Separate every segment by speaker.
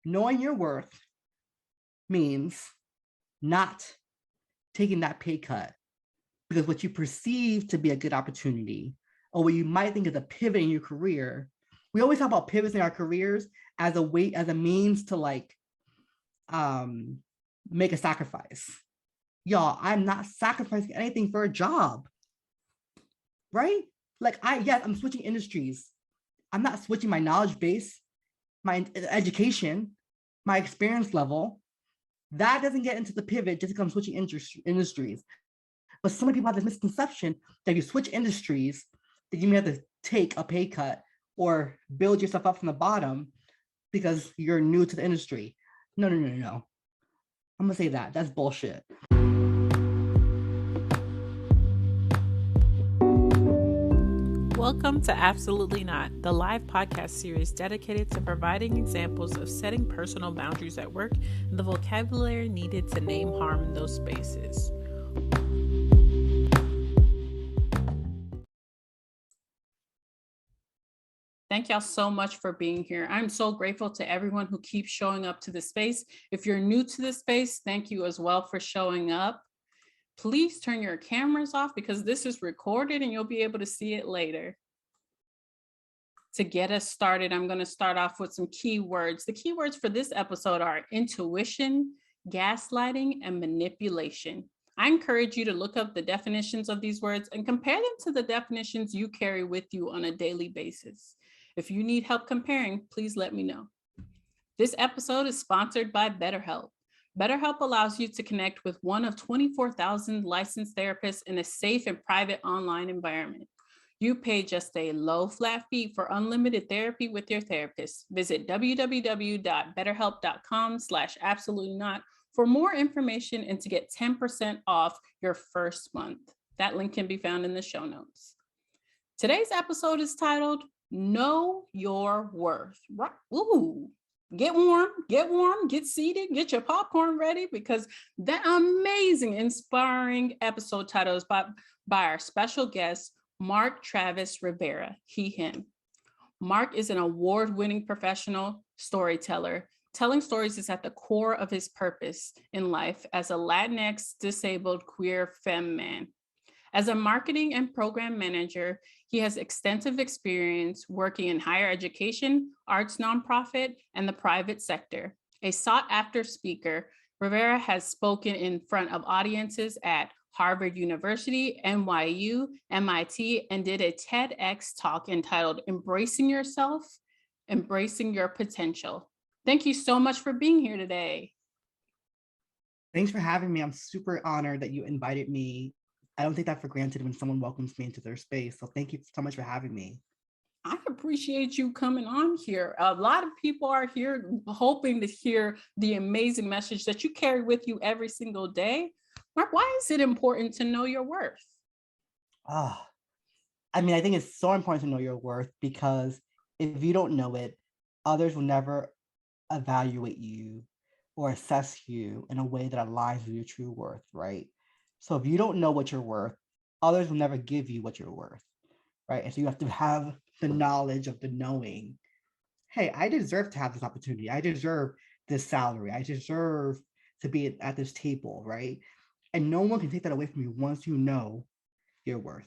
Speaker 1: Knowing your worth means not taking that pay cut because what you perceive to be a good opportunity or what you might think is a pivot in your career. We always talk about pivots in our careers as a way, as a means to like make a sacrifice. Y'all, I'm not sacrificing anything for a job, right? Like yes, I'm switching industries. I'm not switching my knowledge base, my education, my experience level. That doesn't get into the pivot just because I'm switching industries. But so many people have this misconception that if you switch industries, that you may have to take a pay cut or build yourself up from the bottom because you're new to the industry. No, no, no, no, no. I'm gonna say that. That's bullshit.
Speaker 2: Welcome to Absolutely Not, the live podcast series dedicated to providing examples of setting personal boundaries at work and the vocabulary needed to name harm in those spaces. Thank y'all so much for being here. I'm so grateful to everyone who keeps showing up to the space. If you're new to this space, thank you as well for showing up. Please turn your cameras off because this is recorded and you'll be able to see it later. To get us started, I'm going to start off with some keywords. The keywords for this episode are intuition, gaslighting, and manipulation. I encourage you to look up the definitions of these words and compare them to the definitions you carry with you on a daily basis. If you need help comparing, please let me know. This episode is sponsored by BetterHelp. BetterHelp allows you to connect with one of 24,000 licensed therapists in a safe and private online environment. You pay just a low flat fee for unlimited therapy with your therapist. Visit www.betterhelp.com/absolutelynot for more information and to get 10% off your first month. That link can be found in the show notes. Today's episode is titled Know Your Worth. Ooh. Get warm, get seated, get your popcorn ready because that amazing, inspiring episode title is by our special guest, Mark Travis Rivera, he, him. Mark is an award-winning professional storyteller. Telling stories is at the core of his purpose in life as a Latinx disabled queer femme man. As a marketing and program manager, he has extensive experience working in higher education, arts nonprofit, and the private sector. A sought-after speaker, Rivera has spoken in front of audiences at Harvard University, NYU, MIT, and did a TEDx talk entitled Embracing Yourself, Embracing Your Potential. Thank you so much for being here today.
Speaker 1: Thanks for having me. I'm super honored that you invited me. I don't take that for granted when someone welcomes me into their space. So thank you so much for having me.
Speaker 2: I appreciate you coming on here. A lot of people are here hoping to hear the amazing message that you carry with you every single day. Mark, why is it important to know your worth?
Speaker 1: I think it's so important to know your worth because if you don't know it, others will never evaluate you or assess you in a way that aligns with your true worth, right? So if you don't know what you're worth, others will never give you what you're worth, right? And so you have to have the knowledge of the knowing, hey, I deserve to have this opportunity. I deserve this salary. I deserve to be at this table, right? And no one can take that away from you once you know your worth.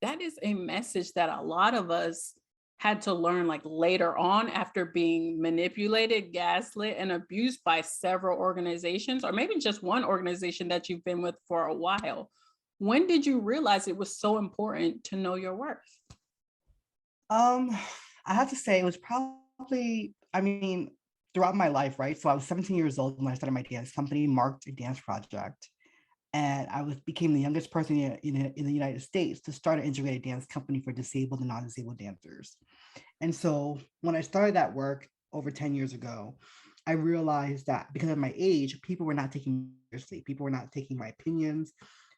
Speaker 2: That is a message that a lot of us had to learn like later on after being manipulated, gaslit, and abused by several organizations, or maybe just one organization that you've been with for a while. When did you realize it was so important to know your worth?
Speaker 1: I have to say it was probably, throughout my life, right? So I was 17 years old when I started my dance company, Mark a Dance Project. And I became the youngest person in the United States to start an integrated dance company for disabled and non-disabled dancers. And so when I started that work over 10 years ago, I realized that because of my age, people were not taking me seriously. People were not taking my opinions,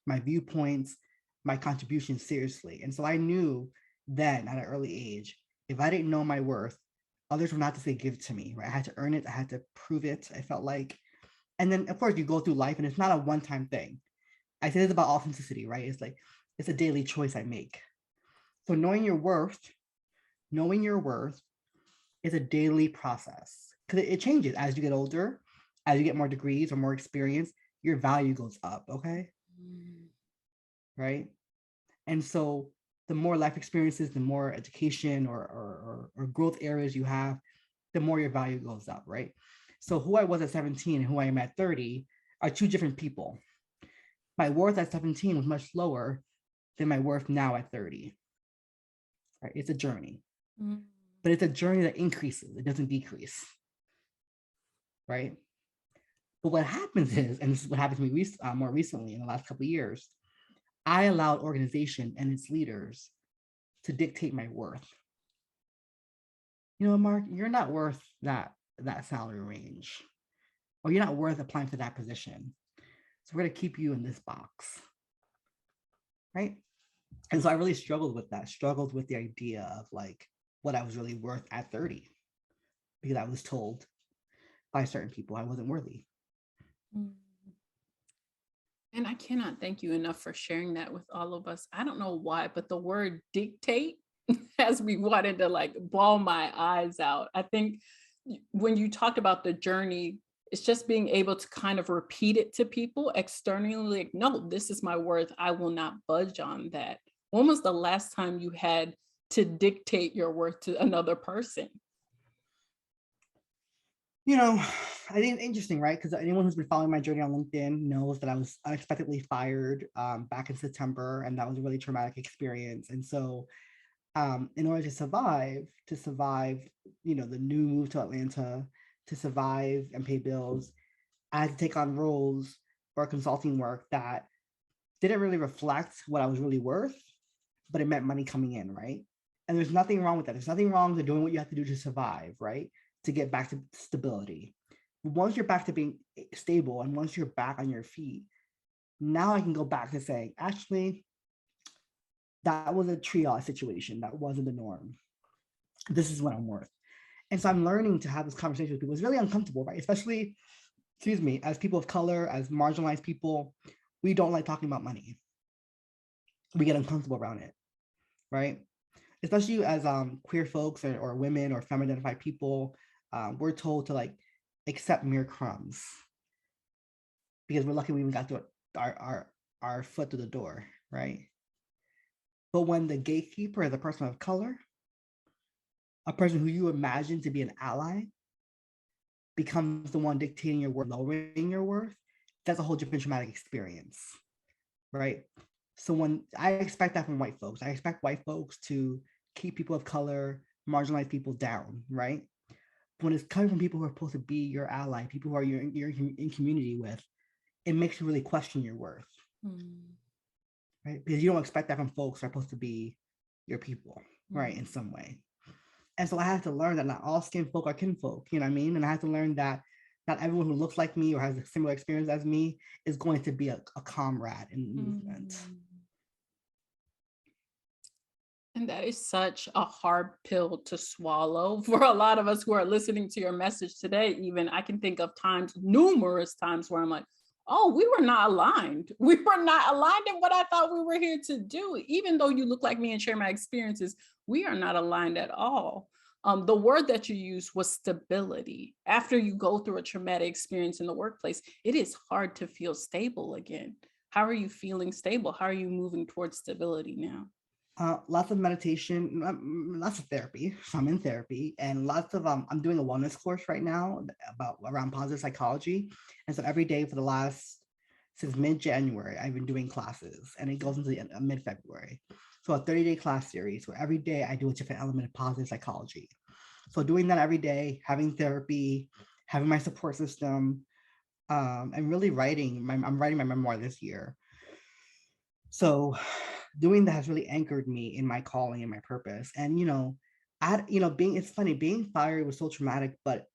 Speaker 1: my viewpoints, my contributions seriously. And so I knew then at an early age, if I didn't know my worth, others were not to say give to me, right? I had to earn it. I had to prove it. I felt like, and then of course you go through life and it's not a one-time thing. I say this about authenticity, right? It's a daily choice I make. So knowing your worth It's a daily process because it changes as you get older, as you get more degrees or more experience, your value goes up. Okay.
Speaker 2: Mm.
Speaker 1: Right. And so the more life experiences, the more education or growth areas you have, the more your value goes up. Right. So who I was at 17 and who I am at 30 are two different people. My worth at 17 was much lower than my worth now at 30. Right. It's a journey,
Speaker 2: Mm.
Speaker 1: but it's a journey that increases, it doesn't decrease. Right. But what happens is, and this is what happened to me more recently in the last couple of years, I allowed organization and its leaders to dictate my worth. You know, Mark, you're not worth that salary range, or you're not worth applying for that position. So we're gonna keep you in this box, right? And so I really struggled with that, struggled with the idea of like what I was really worth at 30, because I was told by certain people I wasn't worthy.
Speaker 2: Mm. And I cannot thank you enough for sharing that with all of us. I don't know why, but the word dictate has me wanting to like bawl my eyes out. I think when you talked about the journey, it's just being able to kind of repeat it to people externally, like, no, this is my worth. I will not budge on that. When was the last time you had to dictate your worth to another person?
Speaker 1: You know, I think it's interesting, right? Because anyone who's been following my journey on LinkedIn knows that I was unexpectedly fired back in September, and that was a really traumatic experience. And so, in order to survive, you know, the new move to Atlanta, to survive and pay bills, I had to take on roles or consulting work that didn't really reflect what I was really worth, but it meant money coming in, right? And there's nothing wrong with that. There's nothing wrong with doing what you have to do to survive, right? To get back to stability. But once you're back to being stable and once you're back on your feet, now I can go back to saying, actually, that was a triage situation. That wasn't the norm. This is what I'm worth. And so I'm learning to have this conversation with people. It's really uncomfortable, right? Especially, excuse me, as people of color, as marginalized people, we don't like talking about money. We get uncomfortable around it, right? Especially as queer folks or women or femme identified people, we're told to like accept mere crumbs because we're lucky we even got to our foot to the door, right? But when the gatekeeper is a person of color, a person who you imagine to be an ally, becomes the one dictating your worth, lowering your worth, that's a whole different traumatic experience, right? So when I expect that from white folks, I expect white folks to keep people of color, marginalized people down, right? When it's coming from people who are supposed to be your ally, people who are you're in community with, it makes you really question your worth,
Speaker 2: Mm.
Speaker 1: right? Because you don't expect that from folks who are supposed to be your people, right?
Speaker 2: Mm.
Speaker 1: In some way. And so I had to learn that not all skin folk are kinfolk, you know what I mean? And I had to learn that not everyone who looks like me or has a similar experience as me is going to be a comrade in the movement.
Speaker 2: Mm. And that is such a hard pill to swallow for a lot of us who are listening to your message today. Even I can think of times, numerous times, where I'm like, oh, we were not aligned. We were not aligned in what I thought we were here to do. Even though you look like me and share my experiences, we are not aligned at all. The word that you used was stability. After you go through a traumatic experience in the workplace, it is hard to feel stable again. How are you feeling stable? How are you moving towards stability now?
Speaker 1: Lots of meditation, lots of therapy. So I'm in therapy, and lots of I'm doing a wellness course right now about around positive psychology. And so every day for the last since mid-January, I've been doing classes, and it goes into the mid-February. So a 30-day class series where every day I do a different element of positive psychology. So doing that every day, having therapy, having my support system, and really I'm writing my memoir this year. So doing that has really anchored me in my calling and my purpose. And being it's funny, being fired was so traumatic, but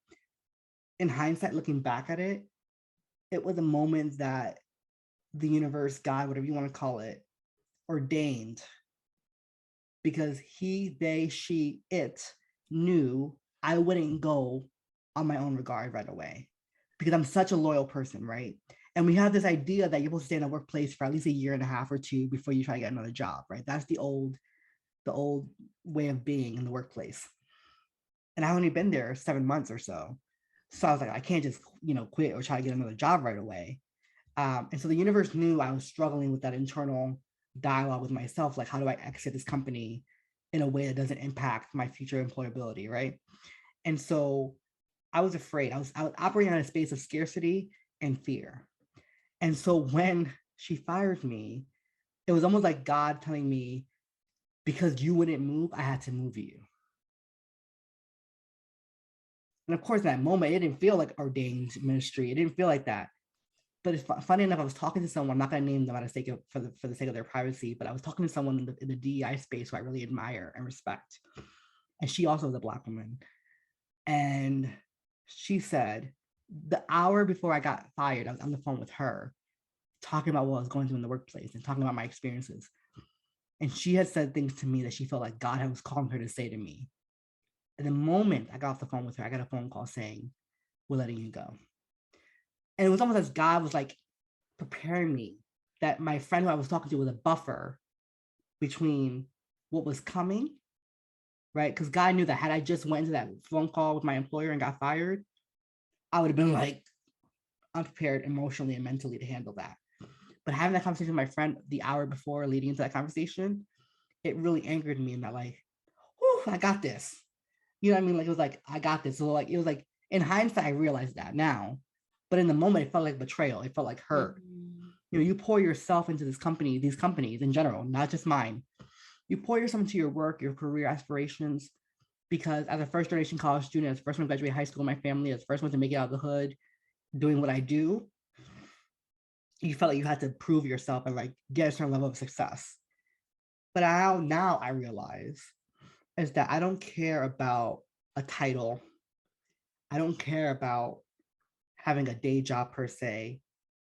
Speaker 1: in hindsight, looking back at it, it was a moment that the universe, God, whatever you want to call it, ordained because he, they, she, it knew I wouldn't go on my own regard right away because I'm such a loyal person, right? And we have this idea that you're supposed to stay in a workplace for at least a year and a half or two before you try to get another job, right? That's the old way of being in the workplace. And I've only been there 7 months or so. So I was like, I can't just, quit or try to get another job right away. And so the universe knew I was struggling with that internal dialogue with myself. Like, how do I exit this company in a way that doesn't impact my future employability? Right. And so I was afraid. I was operating in a space of scarcity and fear. And so when she fired me, it was almost like God telling me, because you wouldn't move, I had to move you. And of course, in that moment, it didn't feel like ordained ministry. It didn't feel like that. But it's funny enough, I was talking to someone. I'm not going to name them out of sake of, for the sake of their privacy, but I was talking to someone in the DEI space who I really admire and respect, and she also is a Black woman. And she said, the hour before I got fired, I was on the phone with her, talking about what I was going through in the workplace and talking about my experiences. And she had said things to me that she felt like God was calling her to say to me. And the moment I got off the phone with her, I got a phone call saying, "We're letting you go." And it was almost as God was like preparing me, that my friend who I was talking to was a buffer between what was coming, right? Because God knew that had I just went into that phone call with my employer and got fired, I would have been like unprepared emotionally and mentally to handle that. But having that conversation with my friend the hour before leading into that conversation, it really angered me in that, like, whew, I got this. You know what I mean? Like, it was like, I got this. So like, it was like, in hindsight, I realized that now. But in the moment, it felt like betrayal. It felt like hurt. You pour yourself into these companies in general, not just mine. You pour yourself into your work, your career aspirations, because as a first generation college student, as the first one to graduate high school in my family, as the first one to make it out of the hood, doing what I do, you felt like you had to prove yourself and like get a certain level of success. But now I realize is that I don't care about a title. I don't care about having a day job per se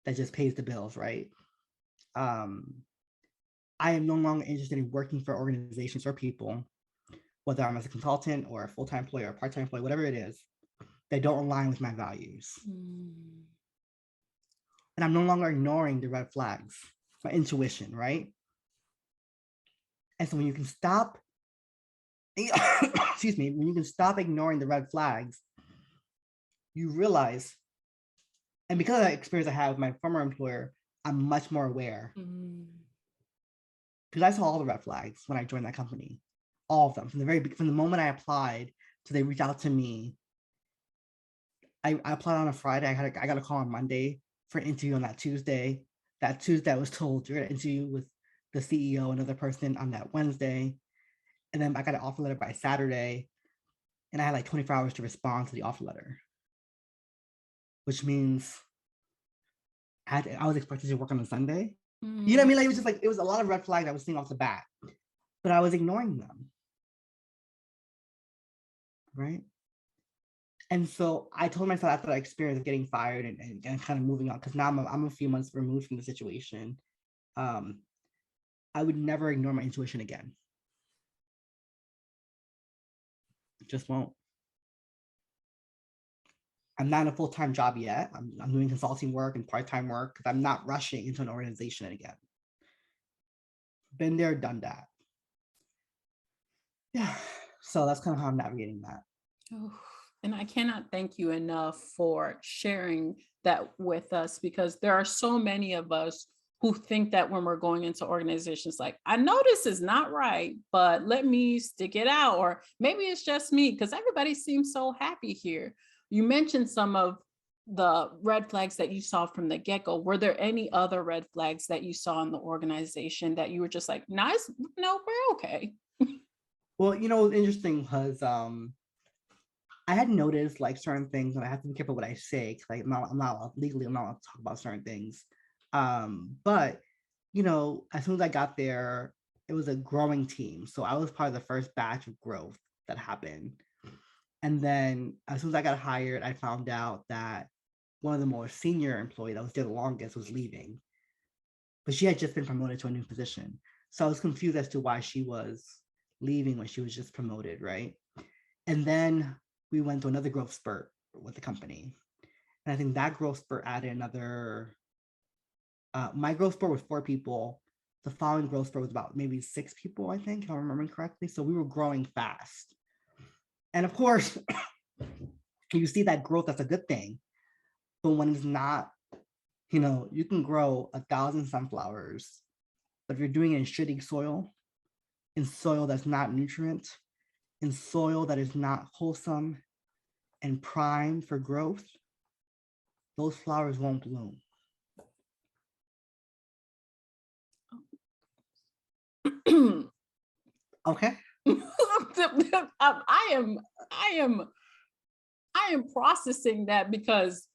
Speaker 1: that just pays the bills, right? Um, I am no longer interested in working for organizations or people, whether I'm as a consultant or a full-time employee or a part-time employee, whatever it is, that don't align with my values. And I'm no longer ignoring the red flags, my intuition, right? And so when you can stop, excuse me, when you can stop ignoring the red flags, you realize, and because of that experience I had with my former employer, I'm much more aware. Because I saw all the red flags when I joined that company, all of them from the moment I applied to they reached out to me. I applied on a Friday. I got a call on Monday for an interview on that Tuesday. That Tuesday, I was told you're going to interview with the CEO, another person on that Wednesday. And then I got an offer letter by Saturday. And I had like 24 hours to respond to the offer letter, which means I was expected to work on a Sunday. You know what I mean? Like, it was just like, it was a lot of red flags I was seeing off the bat, but I was ignoring them. Right. And so I told myself after that experience of getting fired and kind of moving on, because now I'm a few months removed from the situation. I would never ignore my intuition again. Just won't. I'm not in a full-time job yet. I'm doing consulting work and part-time work because I'm not rushing into an organization again. Been there, done that. Yeah. So that's kind of how I'm navigating that.
Speaker 2: Oh, and I cannot thank you enough for sharing that with us, because there are so many of us who think that when we're going into organizations, like, I know this is not right, but let me stick it out. Or maybe it's just me, because everybody seems so happy here. You mentioned some of the red flags that you saw from the get-go. Were there any other red flags that you saw in the organization that you were just like, nice, no, we're okay?
Speaker 1: Well, what's interesting was I had noticed like certain things, and I have to be careful what I say because I'm not legally, I'm not allowed to talk about certain things. But as soon as I got there, it was a growing team, so I was part of the first batch of growth that happened. And then as soon as I got hired, I found out that one of the more senior employees that was there the longest was leaving, but she had just been promoted to a new position. So I was confused as to why she was leaving when she was just promoted, right? And then we went to another growth spurt with the company. And I think that growth spurt added another, my growth spurt was 4 people. The following growth spurt was about maybe 6 people, I think, if I remember correctly. So we were growing fast. And of course, you see that growth, that's a good thing. But when it's not, you can grow 1,000 sunflowers, but if you're doing it in shitty soil, in soil that's not nutrient, in soil that is not wholesome and primed for growth, those flowers won't bloom. Okay.
Speaker 2: I am processing that because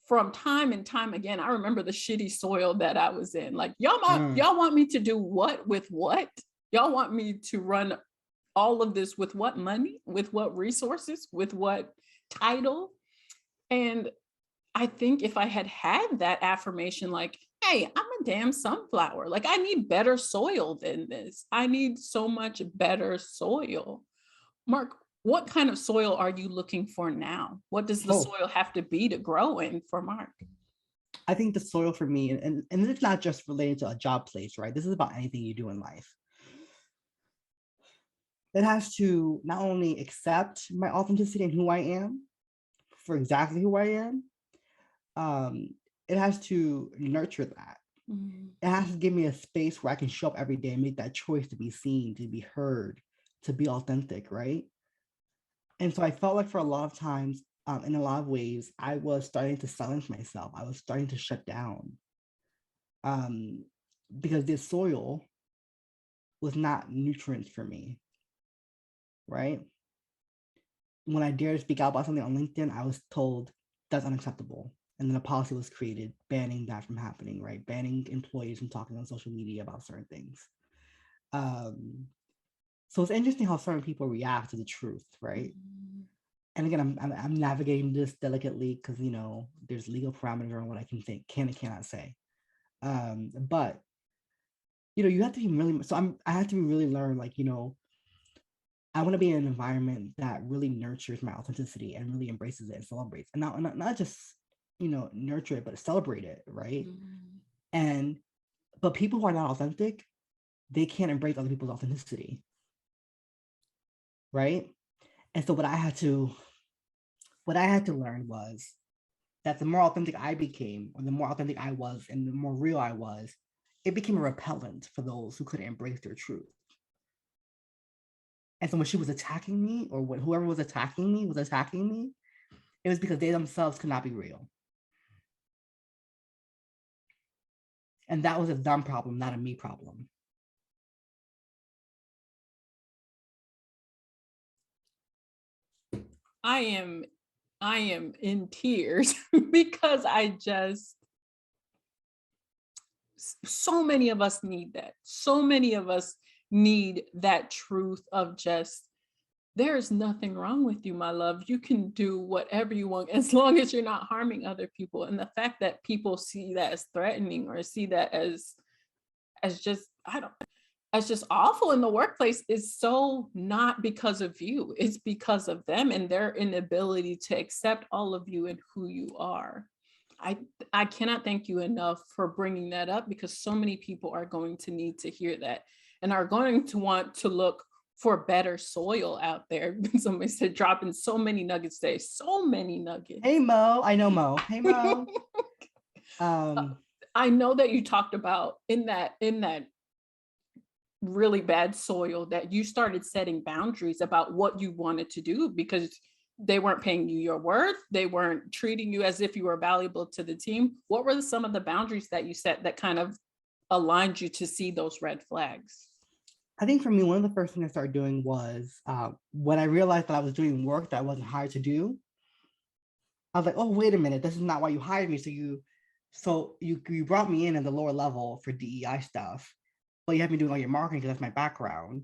Speaker 2: from time and time again, I remember the shitty soil that I was in. Like, y'all want me to do what with what? Y'all want me to run all of this with what money, with what resources, with what title? And I think if I had had that affirmation, like, hey, I'm a damn sunflower. Like, I need better soil than this. I need so much better soil. Mark, what kind of soil are you looking for now? What does the soil have to be to grow in for Mark?
Speaker 1: I think the soil for me, and it's not just related to a job place, right? This is about anything you do in life. It has to not only accept my authenticity and who I am for exactly who I am, it has to nurture that. Mm-hmm. It has to give me a space where I can show up every day and make that choice to be seen, to be heard, to be authentic, right? And so I felt like for a lot of times, in a lot of ways, I was starting to silence myself. I was starting to shut down because this soil was not nutrients for me, right? When I dared to speak out about something on LinkedIn, I was told that's unacceptable. And then a policy was created banning that from happening, right? Banning employees from talking on social media about certain things. So it's interesting how certain people react to the truth, right? Mm-hmm. And again, I'm navigating this delicately because, there's legal parameters on what I can and cannot say. But, you have to be really, I have to be really learn, like, I want to be in an environment that really nurtures my authenticity and really embraces it and celebrates. And not just, nurture it, but celebrate it, right? Mm-hmm. But people who are not authentic, they can't embrace other people's authenticity, right? And so what I had to learn was that the more authentic I became, or the more authentic I was, and the more real I was, it became a repellent for those who couldn't embrace their truth. And so when she was attacking me, or when whoever was attacking me, it was because they themselves could not be real. And that was a them problem, not a me problem.
Speaker 2: I am in tears because so many of us need that. So many of us need that truth of just, there's nothing wrong with you, my love. You can do whatever you want as long as you're not harming other people. And the fact that people see that as threatening or see that as just, as just awful in the workplace is so not because of you. It's because of them and their inability to accept all of you and who you are. I cannot thank you enough for bringing that up, because so many people are going to need to hear that and are going to want to look for better soil out there. Somebody said dropping so many nuggets today, so many nuggets.
Speaker 1: Hey Mo, I know Mo. Hey Mo.
Speaker 2: I know that you talked about in that really bad soil that you started setting boundaries about what you wanted to do because they weren't paying you your worth. They weren't treating you as if you were valuable to the team. What were some of the boundaries that you set that kind of aligned you to see those red flags?
Speaker 1: I think for me, one of the first things I started doing was when I realized that I was doing work that I wasn't hired to do, I was like, oh, wait a minute, this is not why you hired me. So you brought me in at the lower level for DEI stuff, but you have me doing all your marketing because that's my background.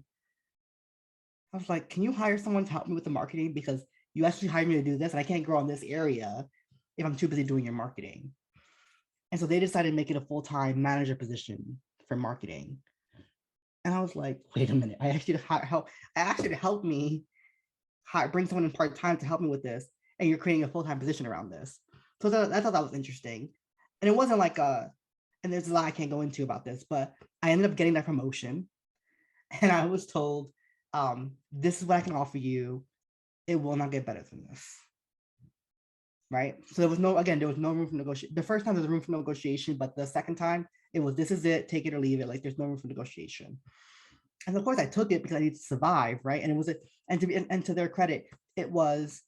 Speaker 1: I was like, can you hire someone to help me with the marketing? Because you actually hired me to do this and I can't grow in this area if I'm too busy doing your marketing. And so they decided to make it a full-time manager position for marketing. And I was like, wait a minute, I actually help me bring someone in part-time to help me with this. And you're creating a full-time position around this. So I thought that was interesting. And it wasn't like and there's a lot I can't go into about this, but I ended up getting that promotion. And I was told, this is what I can offer you. it will not get better than this. Right. So there was no room for negotiation. The first time there was room for negotiation, but the second time it was, this is it, take it or leave it. Like there's no room for negotiation. And of course I took it because I needed to survive. Right. And it was, and to their credit, it was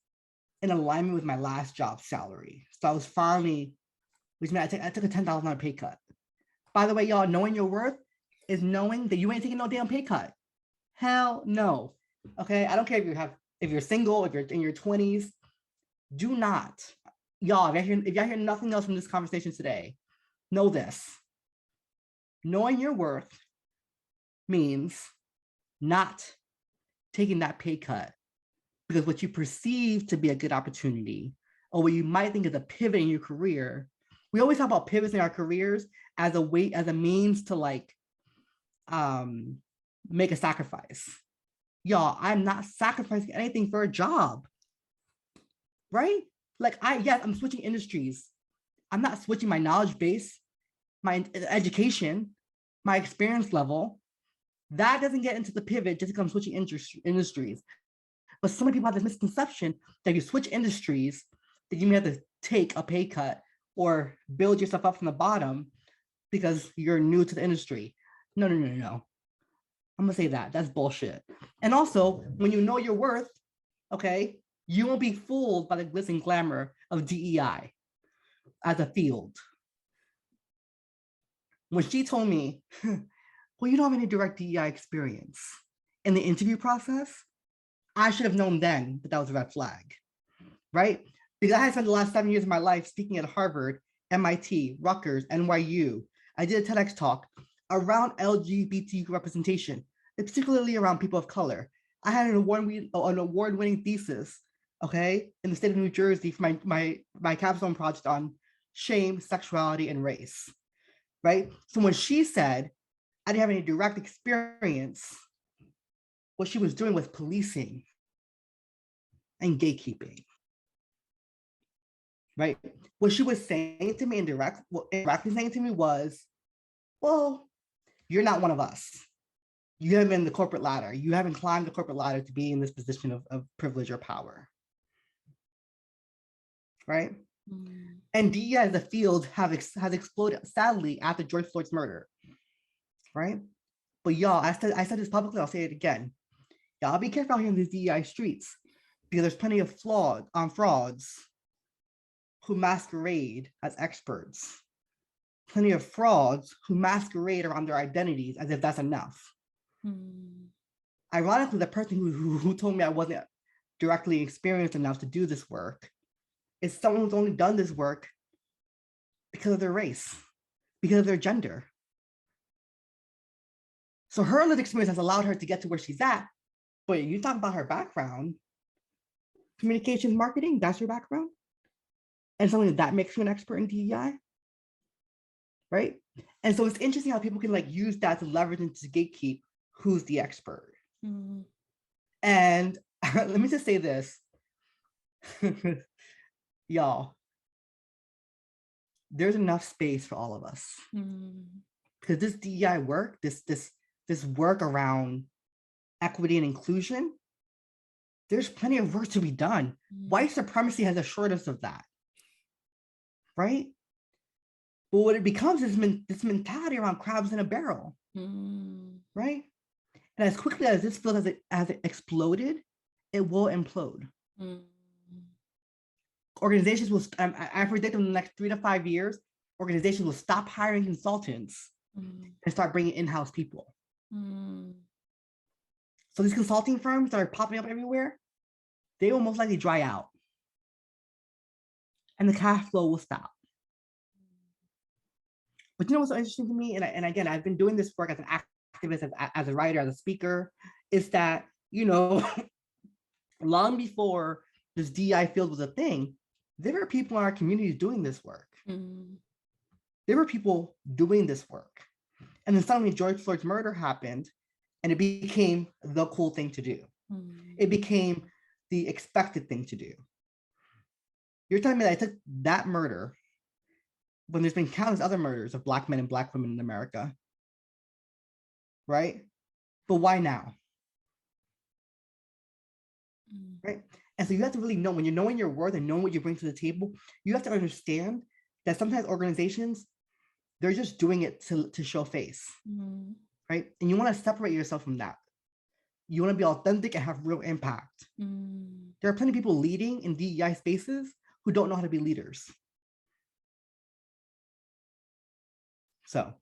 Speaker 1: in alignment with my last job salary. So I was finally, which meant I took a $10,000 pay cut. By the way, y'all, knowing your worth is knowing that you ain't taking no damn pay cut. Hell no. Okay. I don't care if you're single, if you're in your 20s, do not, y'all, if y'all hear nothing else from this conversation today, know this. Knowing your worth means not taking that pay cut because what you perceive to be a good opportunity or what you might think is a pivot in your career. We always talk about pivots in our careers as a means to like make a sacrifice. Y'all, I'm not sacrificing anything for a job. Right? Like I'm switching industries. I'm not switching my knowledge base, my education, my experience level. That doesn't get into the pivot just because I'm switching industries. But so many people have this misconception that if you switch industries, that you may have to take a pay cut or build yourself up from the bottom because you're new to the industry. No. I'm gonna say that's bullshit. And also, when you know your worth, okay, you won't be fooled by the glitz and glamour of DEI as a field. When she told me, well, you don't have any direct DEI experience in the interview process, I should have known then that was a red flag, right? Because I had spent the last 7 years of my life speaking at Harvard, MIT, Rutgers, NYU. I did a TEDx talk around LGBT representation, particularly around people of color. I had an award-winning thesis, okay, in the state of New Jersey for my capstone project on shame, sexuality, and race, right? So when she said I didn't have any direct experience, what she was doing was policing and gatekeeping, right? What she was saying to me indirectly saying to me was, well, you're not one of us. You haven't been the corporate ladder. You haven't climbed the corporate ladder to be in this position of privilege or power, right? Mm. And DEI as a field has exploded, sadly, after George Floyd's murder, right? But y'all, I said this publicly, I'll say it again. Y'all be careful out here in these DEI streets because there's plenty of frauds who masquerade as experts. Plenty of frauds who masquerade around their identities as if that's enough. Hmm. Ironically, the person who told me I wasn't directly experienced enough to do this work is someone who's only done this work because of their race, because of their gender. So her lived experience has allowed her to get to where she's at. But you talk about her background, communications marketing, that's your background? And something that makes you an expert in DEI, right? And so it's interesting how people can like use that to leverage and to gatekeep who's the expert. Mm-hmm. And let me just say this, y'all, there's enough space for all of us. Mm-hmm. Because this DEI work, this work around equity and inclusion, there's plenty of work to be done. Mm-hmm. White supremacy has assured us of that, right? But what it becomes is this mentality around crabs in a barrel, right? And as quickly as this field has it exploded, it will implode. Organizations will, I predict in the next 3 to 5 years, organizations will stop hiring consultants and start bringing in-house people. So these consulting firms that are popping up everywhere, they will most likely dry out. And the cash flow will stop. But you know what's so interesting to me, and again, I've been doing this work as an activist, as a writer, as a speaker, is that, you know, long before this DEI field was a thing, there were people in our communities doing this work. There were people doing this work. And then suddenly George Floyd's murder happened, and it became the cool thing to do. It became the expected thing to do. You're telling me that I took that murder when there's been countless other murders of Black men and Black women in America, right? But why now? Right? And so you have to really know, when you're knowing your worth and knowing what you bring to the table, you have to understand that sometimes organizations, they're just doing it to show face, right? And you want to separate yourself from that. You want to be authentic and have real impact. There are plenty of people leading in DEI spaces who don't know how to be leaders. So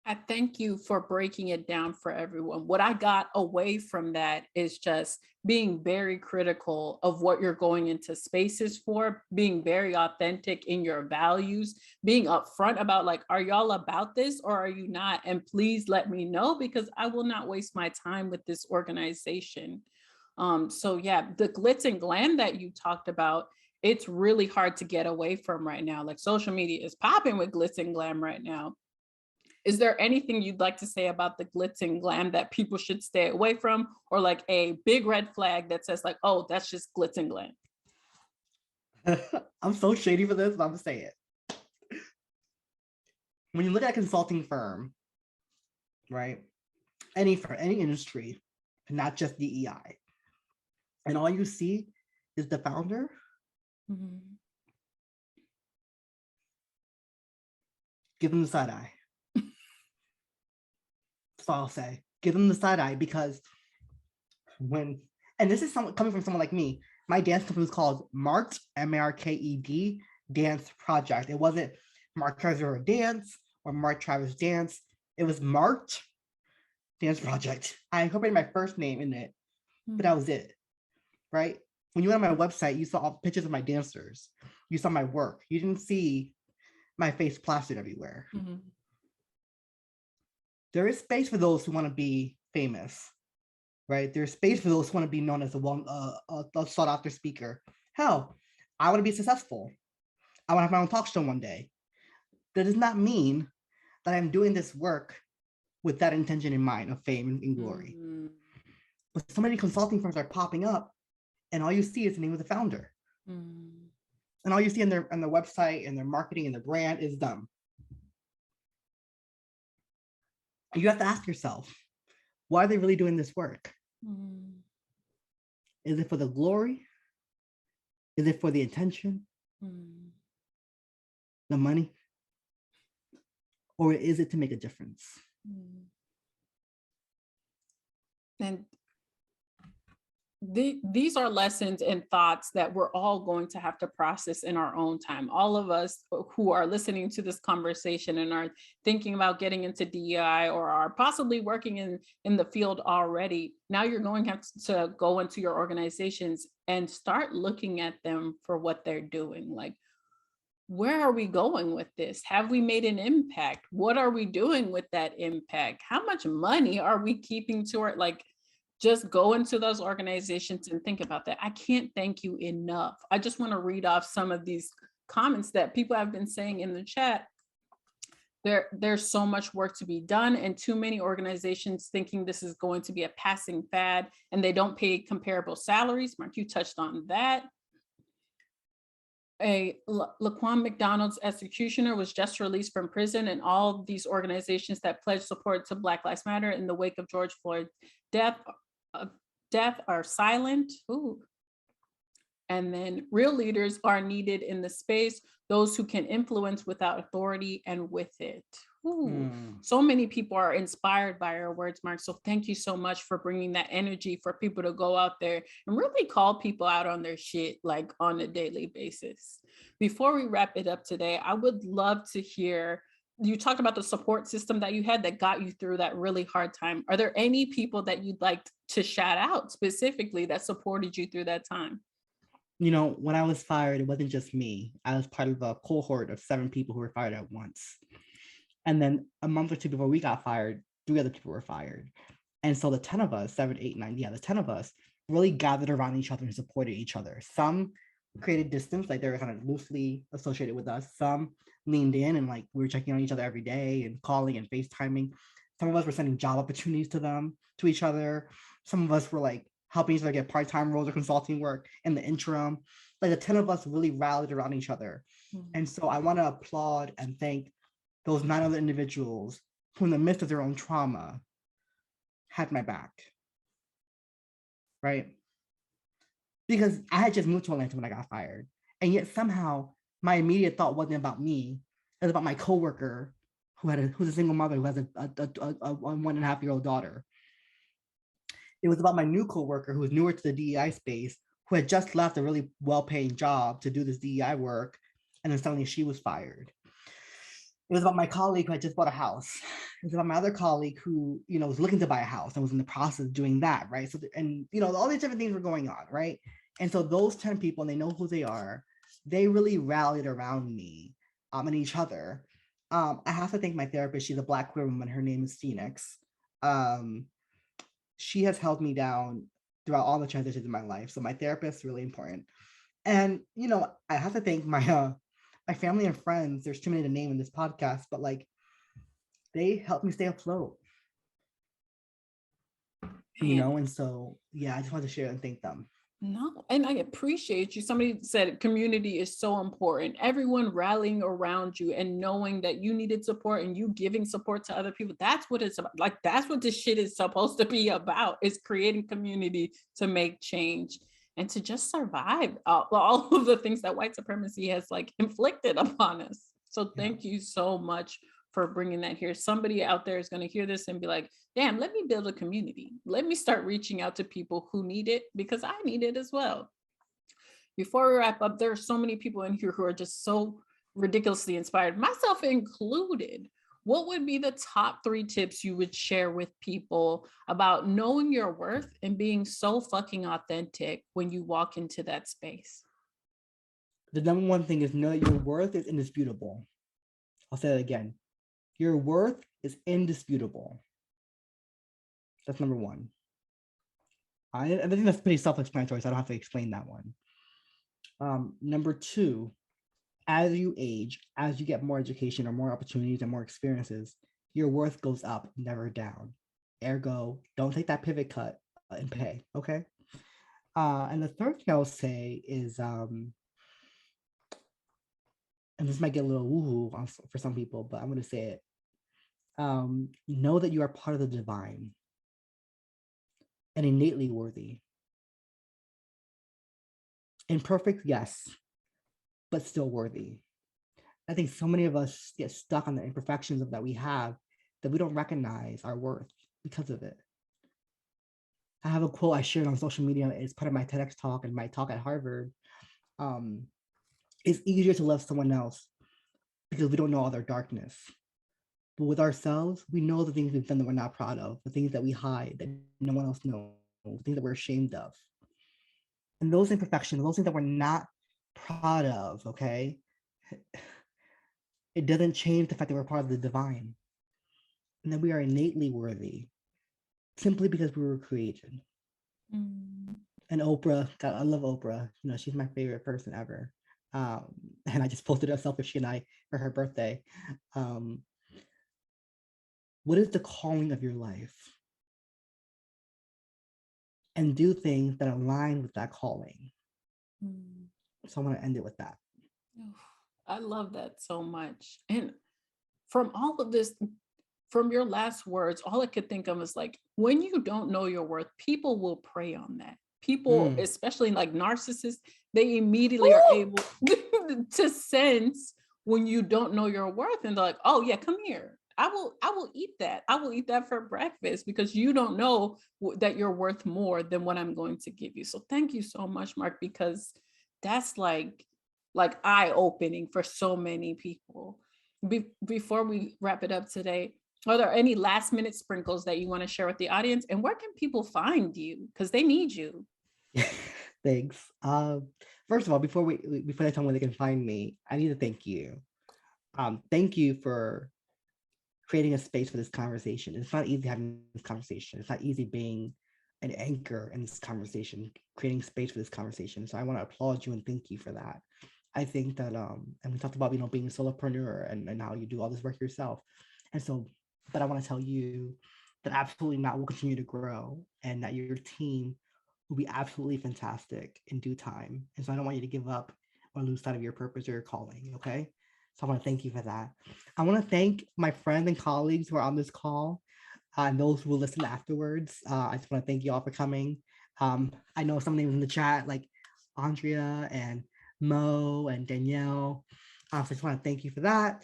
Speaker 2: I thank you for breaking it down for everyone. What I got away from that is just being very critical of what you're going into spaces for, being very authentic in your values, being upfront about like, are y'all about this or are you not? And please let me know, because I will not waste my time with this organization. So yeah, the glitz and glam that you talked about, it's really hard to get away from right now. Like social media is popping with glitz and glam right now. Is there anything you'd like to say about the glitz and glam that people should stay away from, or like a big red flag that says like, oh, that's just glitz and glam?
Speaker 1: I'm so shady for this, but I'm gonna say it. When you look at a consulting firm, right? For any industry, not just DEI, and all you see is the founder, give them the side eye. That's all I'll say. Give them the side eye, because and this is coming from someone like me, my dance company was called Marked, Marked Dance Project. It wasn't Mark Travis Rivera Dance or Mark Travis Dance. It was Marked Dance Project. I incorporated my first name in it, but that was it, right? When you went on my website, you saw all pictures of my dancers. You saw my work. You didn't see my face plastered everywhere. There is space for those who want to be famous, right? There's space for those who want to be known as a sought after speaker. Hell, I want to be successful. I want to have my own talk show one day. That does not mean that I'm doing this work with that intention in mind of fame and glory. But so many consulting firms are popping up, and all you see is the name of the founder. And all you see on their website and their marketing and their brand is them. You have to ask yourself, why are they really doing this work? Is it for the glory? Is it for the attention? The money? Or is it to make a difference?
Speaker 2: And these are lessons and thoughts that we're all going to have to process in our own time. All of us who are listening to this conversation and are thinking about getting into DEI or are possibly working in the field already, now you're going to have to go into your organizations and start looking at them for what they're doing. Like, where are we going with this? Have we made an impact? What are we doing with that impact? How much money are we keeping to it? Like, just go into those organizations and think about that. I can't thank you enough. I just want to read off some of these comments that people have been saying in the chat. There's so much work to be done, and too many organizations thinking this is going to be a passing fad, and they don't pay comparable salaries. Mark, you touched on that. Laquan McDonald's executioner was just released from prison, and all these organizations that pledge support to Black Lives Matter in the wake of George Floyd's death are silent. Ooh. And then real leaders are needed in the space, those who can influence without authority and with it. So many people are inspired by your words, Mark. So thank you so much for bringing that energy for people to go out there and really call people out on their shit, like on a daily basis. Before we wrap it up today, I would love to hear, you talked about the support system that you had that got you through that really hard time. Are there any people that you'd like to shout out specifically that supported you through that time?
Speaker 1: You know, when I was fired, it wasn't just me. I was part of a cohort of 7 people who were fired at once. And then a month or 2 before we got fired, 3 other people were fired. And so the 10 of us, 7, 8, 9, the 10 of us really gathered around each other and supported each other. Some created distance, like they were kind of loosely associated with us. Some leaned in and like we were checking on each other every day and calling and FaceTiming. Some of us were sending job opportunities to each other. Some of us were like helping each other get part-time roles or consulting work in the interim. Like the 10 of us really rallied around each other. And so I want to applaud and thank those 9 other individuals who in the midst of their own trauma had my back. right? Because I had just moved to Atlanta when I got fired. And yet somehow my immediate thought wasn't about me. It was about my coworker who's a single mother who has a 1.5-year-old daughter. It was about my new coworker who was newer to the DEI space, who had just left a really well-paying job to do this DEI work, and then suddenly she was fired. It was about my colleague who had just bought a house. It was about my other colleague who, was looking to buy a house and was in the process of doing that, right? So, and all these different things were going on, right? And so those 10 people, and they know who they are, they really rallied around me and each other. I have to thank my therapist. She's a Black queer woman. Her name is Phoenix. She has held me down throughout all the transitions in my life. So my therapist is really important. And, I have to thank my family and friends. There's too many to name in this podcast, but like, they helped me stay afloat. And so, yeah, I just wanted to share and thank them.
Speaker 2: No, and I appreciate you. Somebody said community is so important. Everyone rallying around you and knowing that you needed support and you giving support to other people. That's what it's about. Like, that's what this shit is supposed to be about, is creating community to make change and to just survive all of the things that white supremacy has like inflicted upon us. So thank you so much for bringing that here. Somebody out there is going to hear this and be like, damn, let me build a community. Let me start reaching out to people who need it, because I need it as well. Before we wrap up, there are so many people in here who are just so ridiculously inspired, myself included. What would be the top 3 tips you would share with people about knowing your worth and being so fucking authentic when you walk into that space?
Speaker 1: The number one thing is know that your worth is indisputable. I'll say that again. Your worth is indisputable. That's number one. I think that's pretty self-explanatory, so I don't have to explain that one. Number 2, as you age, as you get more education or more opportunities and more experiences, your worth goes up, never down. Ergo, don't take that pivot cut in pay, okay? And the third thing I will say is, and this might get a little woohoo for some people, but I'm going to say it. Know that you are part of the divine and innately worthy. Imperfect, yes, but still worthy. I think so many of us get stuck on the imperfections of that we have, that we don't recognize our worth because of it. I have a quote I shared on social media. It's part of my TEDx talk and my talk at Harvard. It's easier to love someone else because we don't know all their darkness. But with ourselves, we know the things we've done that we're not proud of, the things that we hide that no one else knows, the things that we're ashamed of. And those imperfections, those things that we're not proud of, okay, it doesn't change the fact that we're part of the divine and that we are innately worthy simply because we were created. And Oprah, God, I love Oprah. She's my favorite person ever. And I just posted a selfie, she and I, for her birthday. What is the calling of your life? And do things that align with that calling. So I want to end it with that.
Speaker 2: I love that so much. And from all of this, from your last words, all I could think of is like, when you don't know your worth, people will prey on that. People, especially like narcissists, they immediately are able to sense when you don't know your worth, and they're like, oh yeah, come here. I will eat that. I will eat that for breakfast, because you don't know that you're worth more than what I'm going to give you. So thank you so much, Mark, because that's like eye-opening for so many people. Before we wrap it up today, are there any last minute sprinkles that you want to share with the audience? And where can people find you? Because they need you.
Speaker 1: Thanks. First of all, before they tell me where they can find me, I need to thank you. Thank you for creating a space for this conversation. It's not easy having this conversation. It's not easy being an anchor in this conversation, creating space for this conversation. So I want to applaud you and thank you for that. I think that, and we talked about, being a solopreneur and how you do all this work yourself. And so, but I want to tell you that absolutely not, will continue to grow, and that your team will be absolutely fantastic in due time. And so I don't want you to give up or lose sight of your purpose or your calling, okay? So I want to thank you for that. I want to thank my friends and colleagues who are on this call, and those who will listen afterwards. I just want to thank you all for coming. I know some names in the chat like Andrea and Mo and Danielle. So I just want to thank you for that.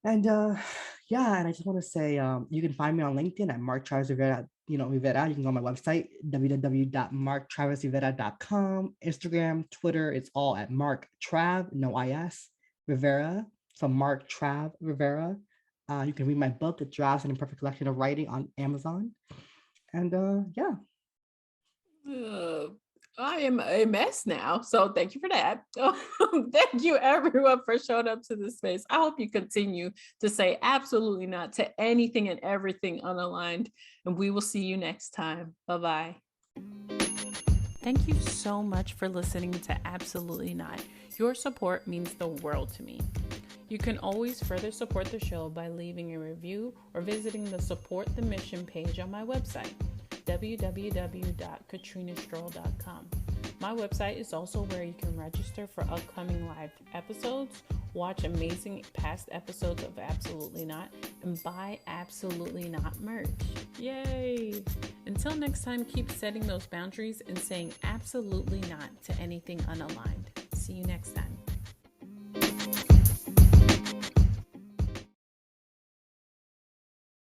Speaker 1: And yeah, and I just want to say you can find me on LinkedIn at Mark Travis Rivera. Rivera. You can go on my website, www.marktravesrivera.com. Instagram, Twitter, it's all at Mark Trav, no IS, Rivera. So Mark Trav Rivera. You can read my book, The Drafts and Imperfect Collection of Writing, on Amazon. And yeah.
Speaker 2: I am a mess now. So thank you for that. Thank you everyone for showing up to this space. I hope you continue to say absolutely not to anything and everything unaligned. And we will see you next time. Bye-bye. Thank you so much for listening to Absolutely Not. Your support means the world to me. You can always further support the show by leaving a review or visiting the Support the Mission page on my website, www.katrinastroll.com. My website is also where you can register for upcoming live episodes, watch amazing past episodes of Absolutely Not, and buy Absolutely Not merch. Yay! Until next time, keep setting those boundaries and saying absolutely not to anything unaligned. See you next time.